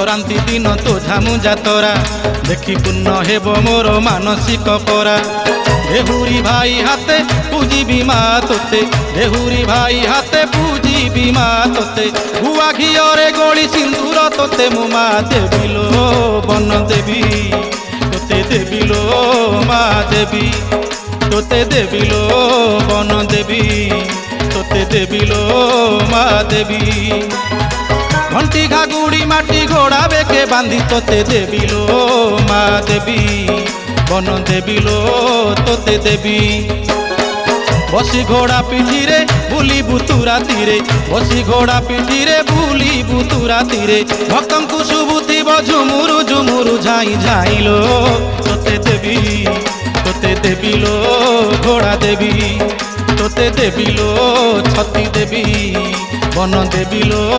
ସଂକ୍ରାନ୍ତି ଦିନ ତୋ ଝାମୁ ଯାତରା ଦେଖି ପୂର୍ଣ୍ଣ ହେବ ମୋର ମାନସିକ ପରା। ଦେହୁରୀ ଭାଇ ହାତେ ପୂଜିବି ମା ତୋତେ, ଦେହୁରୀ ଭାଇ ହାତେ ପୂଜିବି ମା ତୋତେ। ଗୁଆ ଘିଅରେ ଗୋଳି ସିନ୍ଦୁର ତୋତେ ମୁଁ ମା ଦେବି ଲୋ ବନ ଦେବି, ତୋତେ ଦେବି ଲୋ ମା ଦେବି, ତୋତେ ଦେବି ଲୋ ବନ ଦେବି, ତୋତେ ଦେବି ଲୋ ମା ଦେବି। ঘণ্টি ঘাগুড়ি মাটি ঘোড়া বেকে বাঁধি তোতে দেবি লো মা দেবী, বন দেবি লো তোতে দেবী। বসি ঘোড়া পিঠিরে বুলিবু তু রাতিরে, বসি ঘোড়া পিঠিরে বুলিবু তু রাতিরে। ভক্তଙ୍କୁ শুভুথিব ঝুমুরু ঝুমুরু ঝাই ঝাইলো তোতে দেবী, তোতে দেবি লো ঘোড়া দেবী, তোতে দেবি লো ছতি দেবী, বন দেবি লো।